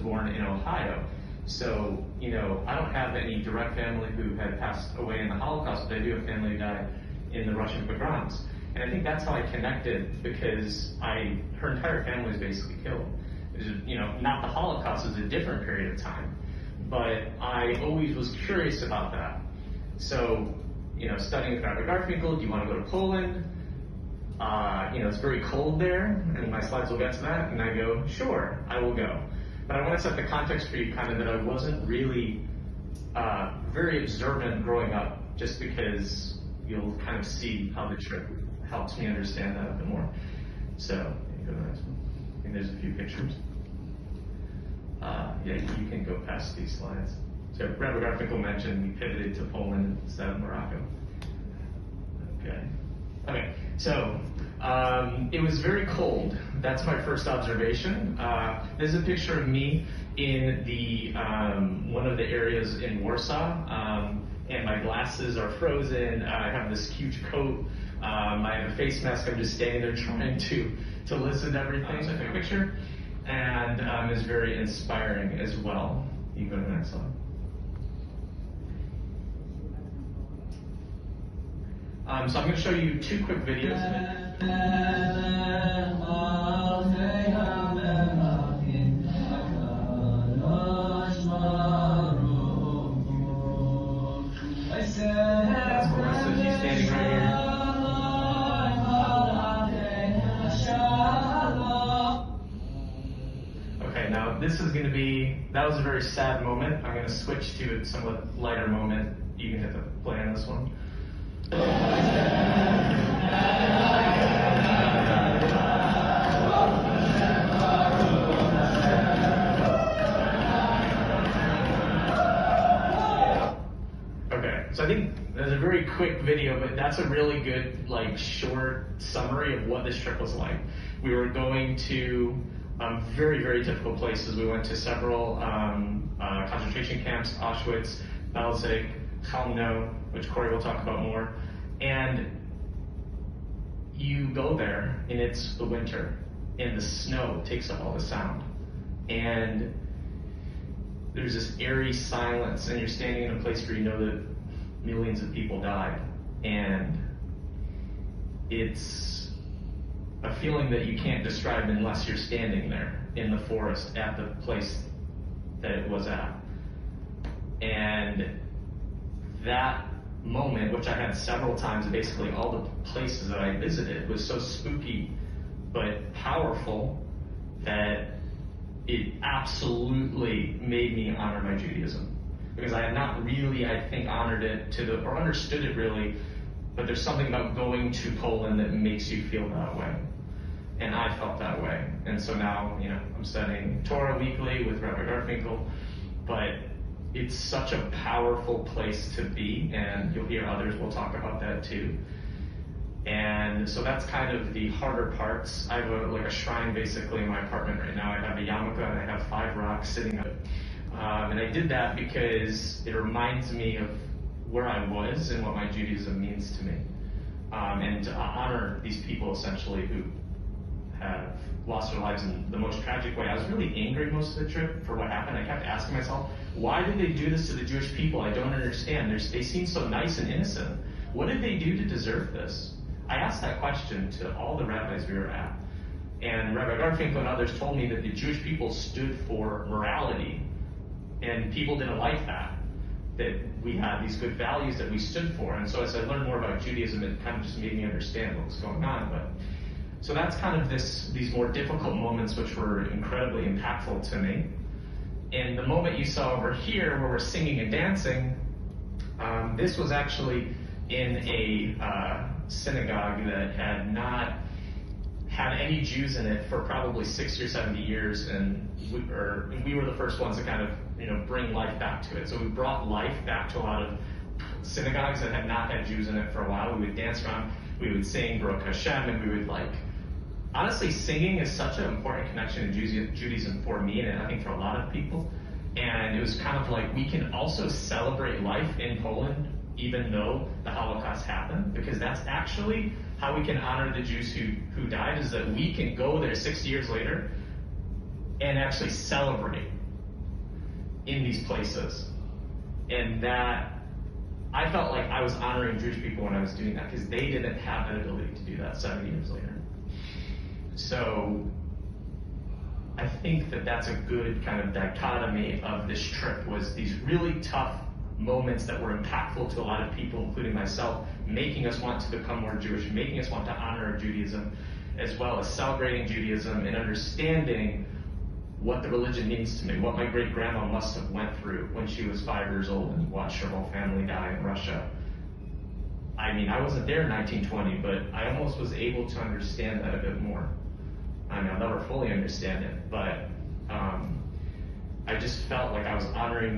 born in Ohio. So, you know, I don't have any direct family who had passed away in the Holocaust, but I do have family who died in the Russian pogroms. And I think that's how I connected, because her entire family was basically killed. It was, you know, not the Holocaust, it was a different period of time. But I always was curious about that. So, you know, studying with Rabbi Garfinkel, do you want to go to Poland? You know, it's very cold there, and my slides will get to that, and I go, sure, I will go. But I want to set the context for you kind of that I wasn't really very observant growing up, just because you'll kind of see how the trip helps me understand that a bit more. So, go to the next one. I think there's a few pictures. Yeah, you can go past these slides. So Rabbi Garfinkel mentioned we pivoted to Poland instead of Morocco. Okay, so it was very cold. That's my first observation. There's a picture of me in the one of the areas in Warsaw, and my glasses are frozen. I have this huge coat. I have a face mask. I'm just standing there trying to listen to everything. So I took a picture, and it's very inspiring as well. You can go to the next slide. So I'm going to show you two quick videos. That's Marissa, she's standing right here. Okay, now this is going to be, that was a very sad moment. I'm going to switch to a somewhat lighter moment. You can hit the play on this one. Okay, so I think that's a very quick video, but that's a really good, like, short summary of what this trip was like. We were going to very, very difficult places. We went to several concentration camps: Auschwitz, Belzec, Chelmno, which Corey will talk about more. And you go there, and it's the winter, and the snow takes up all the sound. And there's this eerie silence, and you're standing in a place where you know that millions of people died. And it's a feeling that you can't describe unless you're standing there in the forest at the place that it was at. And that moment, which I had several times, basically all the places that I visited, was so spooky but powerful that it absolutely made me honor my Judaism. Because I had not really, I think, honored it or understood it really, but there's something about going to Poland that makes you feel that way. And I felt that way. And so now, you know, I'm studying Torah weekly with Rabbi Garfinkel, but it's such a powerful place to be, and you'll hear others will talk about that too. And so that's kind of the harder parts. I have a shrine basically in my apartment right now. I have a yarmulke and I have 5 rocks sitting up. And I did that because it reminds me of where I was and what my Judaism means to me. And to honor these people essentially who have lost their lives in the most tragic way. I was really angry most of the trip for what happened. I kept asking myself, why did they do this to the Jewish people? I don't understand. They seem so nice and innocent. What did they do to deserve this? I asked that question to all the rabbis we were at. And Rabbi Garfinkel and others told me that the Jewish people stood for morality. And people didn't like that we had these good values that we stood for. And so as I learned more about Judaism, it kind of just made me understand what was going on. So that's kind of these more difficult moments which were incredibly impactful to me. And the moment you saw over here where we're singing and dancing, this was actually in a synagogue that had not had any Jews in it for probably 60 or 70 years, and we were the first ones to kind of, you know, bring life back to it. So we brought life back to a lot of synagogues that had not had Jews in it for a while. We would dance around, we would sing Baruch Hashem, and we would honestly, singing is such an important connection to Judaism for me, and I think for a lot of people. And it was kind of like, we can also celebrate life in Poland, even though the Holocaust happened, because that's actually how we can honor the Jews who died, is that we can go there 60 years later and actually celebrate in these places. And that I felt like I was honoring Jewish people when I was doing that, because they didn't have the ability to do that 70 years later. So I think that that's a good kind of dichotomy of this trip, was these really tough moments that were impactful to a lot of people, including myself, making us want to become more Jewish, making us want to honor Judaism, as well as celebrating Judaism and understanding what the religion means to me, what my great-grandma must have went through when she was 5 years old and watched her whole family die in Russia. I mean, I wasn't there in 1920, but I almost was able to understand that a bit more. I mean, I'll never fully understand it, but I just felt like I was honoring